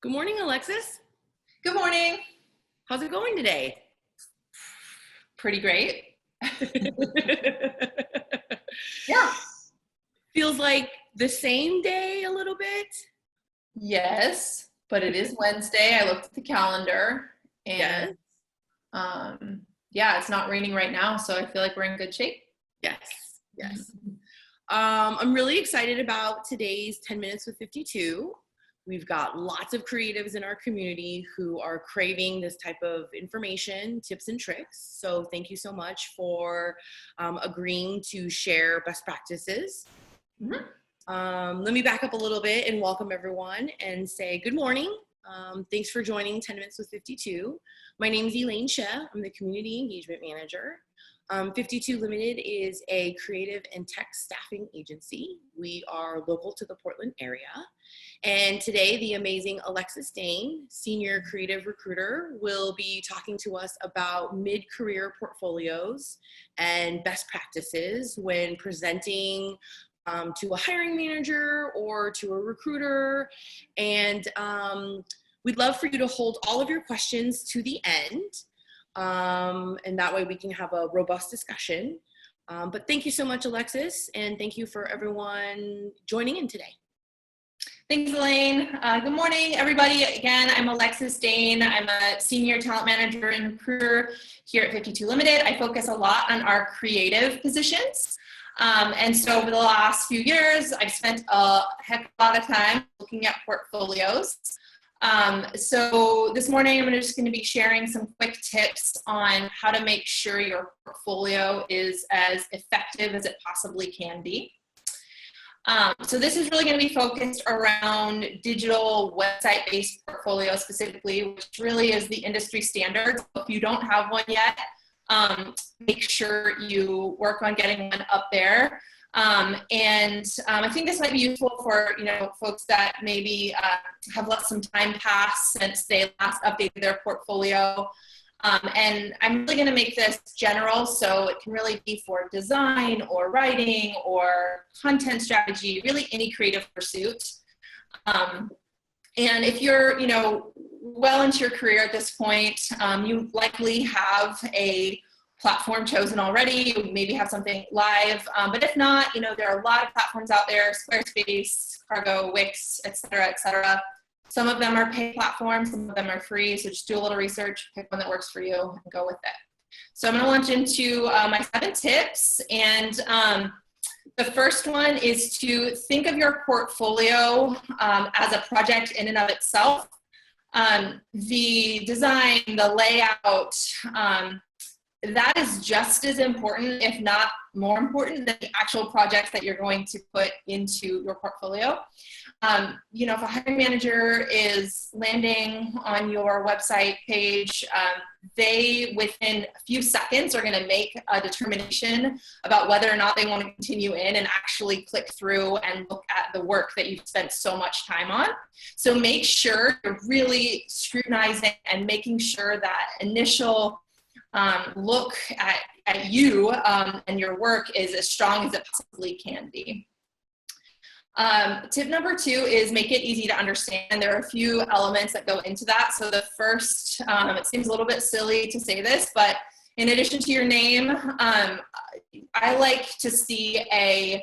Good morning, Alexis. Good morning. How's it going today? Pretty great. Yeah. Feels like the same day a little bit. Yes, but it is Wednesday. I looked at the calendar and yeah, it's not raining right now, so I feel like we're in good shape. Yes. I'm really excited about today's 10 Minutes with 52. We've got lots of creatives in our community who are craving this type of information, tips and tricks. So thank you so much for agreeing to share best practices. Let me back up a little bit and welcome everyone and say good morning. Thanks for joining 10 Minutes with 52. My name is Elaine Sheh. I'm the Community Engagement Manager. 52 Limited is a creative and tech staffing agency. We are local to the Portland area. And today, the amazing Alexis Dane, Senior Creative Recruiter, will be talking to us about mid-career portfolios and best practices when presenting to a hiring manager or to a recruiter. And we'd love for you to hold all of your questions to the end. And that way we can have a robust discussion. But thank you so much, Alexis, and thank you for everyone joining in today. Thanks, Elaine. Good morning, everybody. Again, I'm Alexis Dane. I'm a Senior Talent Manager and Recruiter here at 52 Limited. I focus a lot on our creative positions. And so over the last few years, I've spent a heck of a lot of time looking at portfolios. So this morning, I'm just going to be sharing some quick tips on how to make sure your portfolio is as effective as it possibly can be. So this is really going to be focused around digital website-based portfolios specifically, which really is the industry standard. So if you don't have one yet, make sure you work on getting one up there. I think this might be useful for folks that maybe have let some time pass since they last updated their portfolio. And I'm really going to make this general, so it can really be for design or writing or content strategy, really any creative pursuit. And if you're well into your career at this point, you likely have a platform chosen already. You maybe have something live, but if not, there are a lot of platforms out there: Squarespace, Cargo, Wix, etc. Some of them are paid platforms, some of them are free. So just do a little research, pick one that works for you, and go with it. So I'm going to launch into my 7 tips, and the first one is to think of your portfolio as a project in and of itself. The design, the layout, that is just as important, if not more important, than the actual projects that you're going to put into your portfolio. If a hiring manager is landing on your website page, they, within a few seconds, are going to make a determination about whether or not they want to continue in and actually click through and look at the work that you've spent so much time on. So make sure you're really scrutinizing and making sure that initial look at you and your work is as strong as it possibly can be. Tip number 2 is make it easy to understand. There are a few elements that go into that. So the first, it seems a little bit silly to say this, but in addition to your name, I like to see a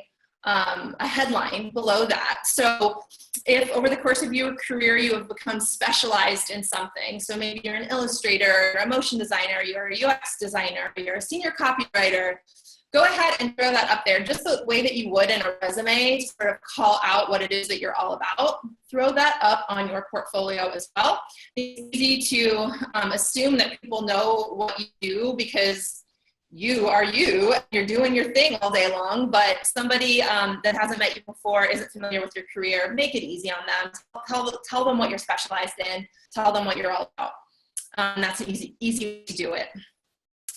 headline below that. So if over the course of your career you have become specialized in something, so maybe you're an illustrator, a motion designer, you're a UX designer, you're a senior copywriter, go ahead and throw that up there just the way that you would in a resume to sort of call out what it is that you're all about. Throw that up on your portfolio as well. It's easy to assume that people know what you do because you are you, you're doing your thing all day long, but somebody that hasn't met you before, isn't familiar with your career, make it easy on them. Tell them what you're specialized in, tell them what you're all about. That's an easy way to do it.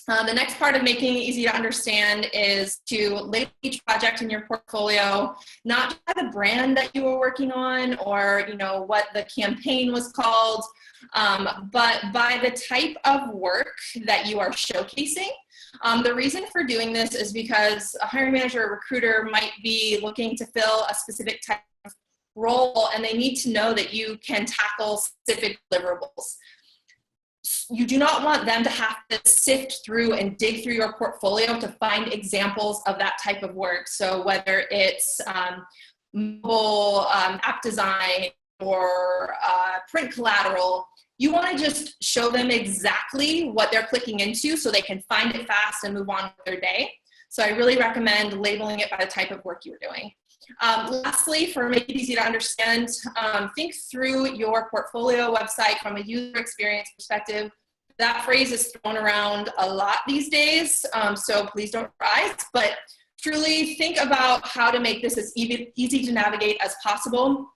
The next part of making it easy to understand is to label each project in your portfolio, not just by the brand that you were working on or what the campaign was called, but by the type of work that you are showcasing. The reason for doing this is because a hiring manager or recruiter might be looking to fill a specific type of role, and they need to know that you can tackle specific deliverables. You do not want them to have to sift through and dig through your portfolio to find examples of that type of work. So whether it's mobile app design or print collateral, you want to just show them exactly what they're clicking into so they can find it fast and move on with their day. So I really recommend labeling it by the type of work you're doing. Lastly, for make it easy to understand, think through your portfolio website from a user experience perspective. That phrase is thrown around a lot these days, so please don't rise, but truly think about how to make this as easy to navigate as possible.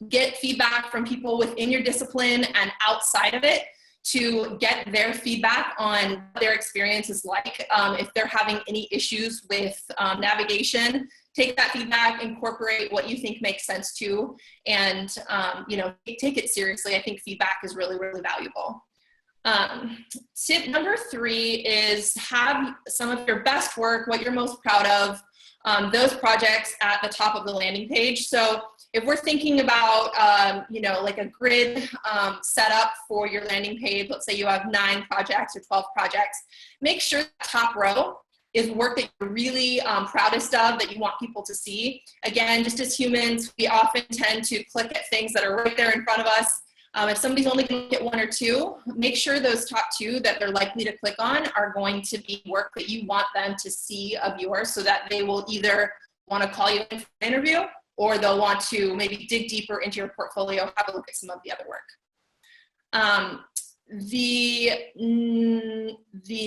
Get feedback from people within your discipline and outside of it to get their feedback on what their experience is like. If they're having any issues with navigation, take that feedback, incorporate what you think makes sense too, and take it seriously. I think feedback is really, really valuable. Tip number 3 is have some of your best work, what you're most proud of, those projects at the top of the landing page. So if we're thinking about, like a grid setup for your landing page, let's say you have 9 projects or 12 projects, make sure the top row is work that you're really proudest of, that you want people to see. Again, just as humans, we often tend to click at things that are right there in front of us. If somebody's only going to get 1 or 2, make sure those top 2 that they're likely to click on are going to be work that you want them to see of yours, so that they will either want to call you in for an interview, or they'll want to maybe dig deeper into your portfolio, have a look at some of the other work. The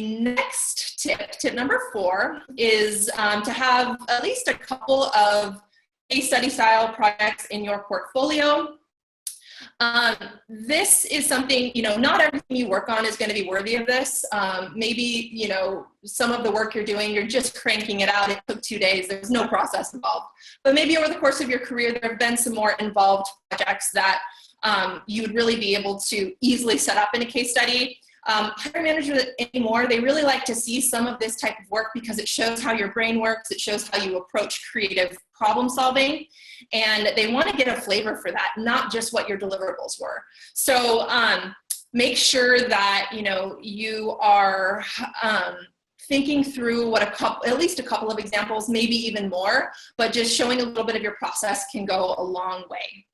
next tip number 4, is to have at least a couple of case study style projects in your portfolio. This is something, not everything you work on is going to be worthy of this. Maybe, some of the work you're doing, you're just cranking it out. It took 2 days. There's no process involved. But maybe over the course of your career, there have been some more involved projects that you would really be able to easily set up in a case study. Hiring managers anymore, they really like to see some of this type of work because it shows how your brain works. It shows how you approach creative problem solving. And they want to get a flavor for that, not just what your deliverables were. So make sure that, you are thinking through what at least a couple of examples, maybe even more, but just showing a little bit of your process can go a long way.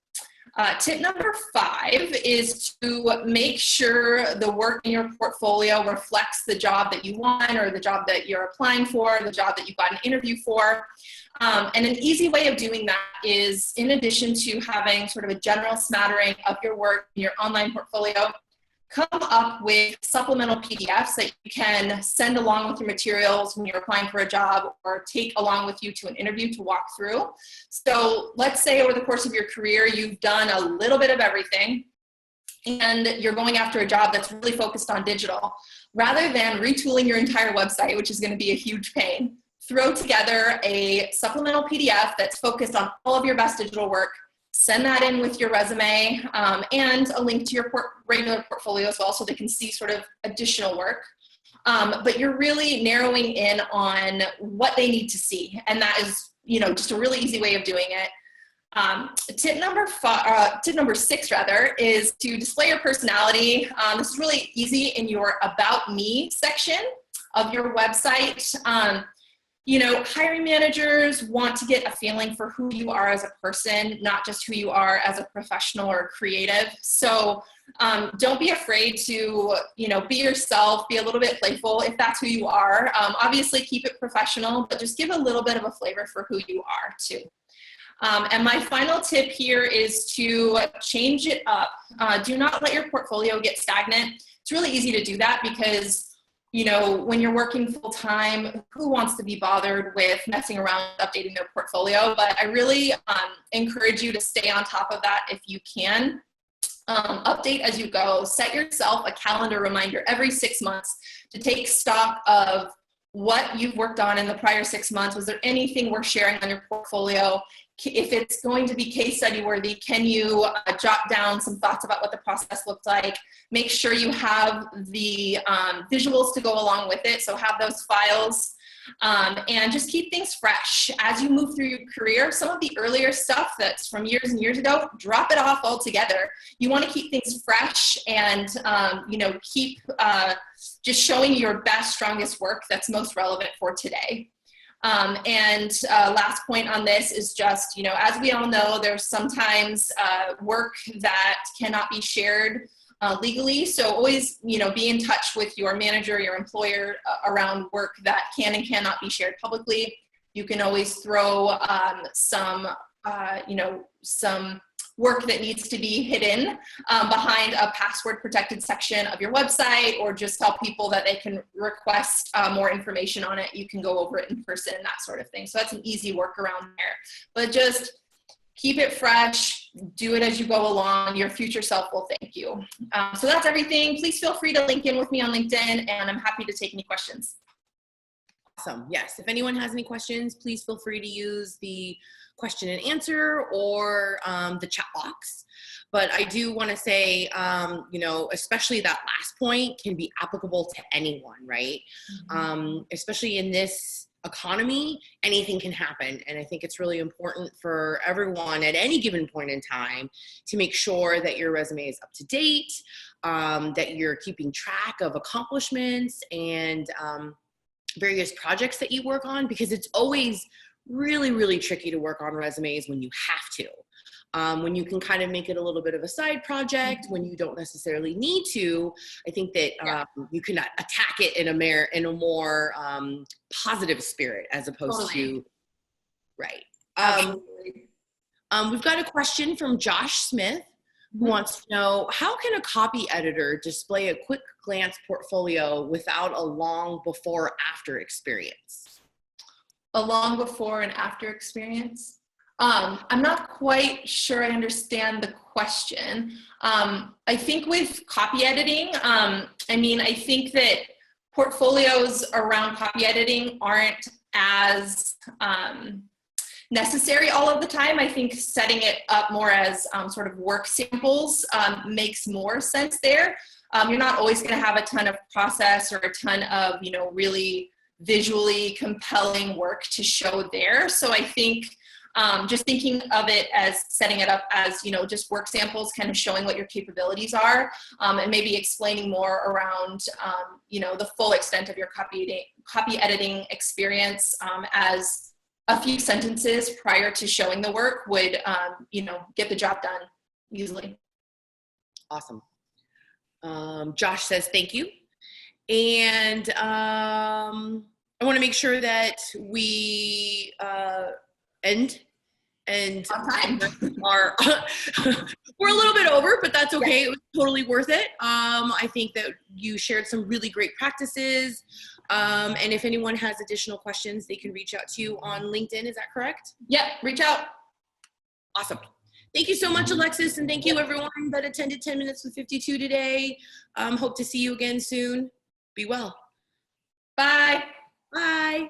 Tip number 5 is to make sure the work in your portfolio reflects the job that you want, or the job that you're applying for, the job that you got an interview for. And an easy way of doing that is, in addition to having sort of a general smattering of your work in your online portfolio, come up with supplemental PDFs that you can send along with your materials when you're applying for a job, or take along with you to an interview to walk through. So let's say over the course of your career, you've done a little bit of everything, and you're going after a job that's really focused on digital. Rather than retooling your entire website, which is going to be a huge pain, throw together a supplemental PDF that's focused on all of your best digital work. Send that in with your resume and a link to your regular portfolio as well, so they can see sort of additional work. But you're really narrowing in on what they need to see. And that is, just a really easy way of doing it. Tip number 6 is to display your personality. This is really easy in your About Me section of your website. Hiring managers want to get a feeling for who you are as a person, not just who you are as a professional or creative. So don't be afraid to, be yourself, be a little bit playful if that's who you are. Obviously keep it professional, but just give a little bit of a flavor for who you are too. And my final tip here is to change it up. Do not let your portfolio get stagnant. It's really easy to do that because when you're working full time, who wants to be bothered with messing around, updating their portfolio? But I really encourage you to stay on top of that if you can. Update as you go. Set yourself a calendar reminder every 6 months to take stock of what you've worked on in the prior 6 months. Was there anything worth sharing on your portfolio? If it's going to be case study worthy, can you jot down some thoughts about what the process looked like? Make sure you have the visuals to go along with it. So have those files. And just keep things fresh. As you move through your career, some of the earlier stuff that's from years and years ago, drop it off altogether. You want to keep things fresh and, keep just showing your best, strongest work that's most relevant for today. Last point on this is just, as we all know, there's sometimes work that cannot be shared legally. So always, be in touch with your manager, your employer around work that can and cannot be shared publicly. You can always throw some work that needs to be hidden behind a password protected section of your website, or just tell people that they can request more information on it. You can go over it in person, that sort of thing. So that's an easy workaround there. But just keep it fresh, do it as you go along. Your future self will thank you. So that's everything. Please feel free to link in with me on LinkedIn, and I'm happy to take any questions. Awesome. Yes. If anyone has any questions, please feel free to use the question and answer or the chat box. But I do want to say, especially that last point can be applicable to anyone, right? Especially in this economy, anything can happen. And I think it's really important for everyone at any given point in time to make sure that your resume is up to date, that you're keeping track of accomplishments and various projects that you work on, because it's always really, really tricky to work on resumes when you have to. When you can kind of make it a little bit of a side project, when you don't necessarily need to. I think that you can attack it in a more positive spirit as opposed to, right. We've got a question from Josh Smith, who wants to know, how can a copy editor display a quick glance portfolio without a long before after experience? A long before and after experience? I'm not quite sure I understand the question. I think with copy editing, I think that portfolios around copy editing aren't as necessary all of the time. I think setting it up more as sort of work samples makes more sense there. You're not always going to have a ton of process or a ton of, really visually compelling work to show there. So I think just thinking of it as setting it up as, just work samples, kind of showing what your capabilities are, and maybe explaining more around, the full extent of your copy editing experience as a few sentences prior to showing the work would, get the job done easily. Awesome. Josh says, thank you. And I want to make sure that we end and on time. We're a little bit over, but that's okay. Yeah. It was totally worth it. I think that you shared some really great practices. And if anyone has additional questions, they can reach out to you on LinkedIn. Is that correct? Yep, reach out. Awesome. Thank you so much, Alexis. And thank you everyone that attended 10 Minutes with 52 today. Hope to see you again soon. Be well. Bye. Bye.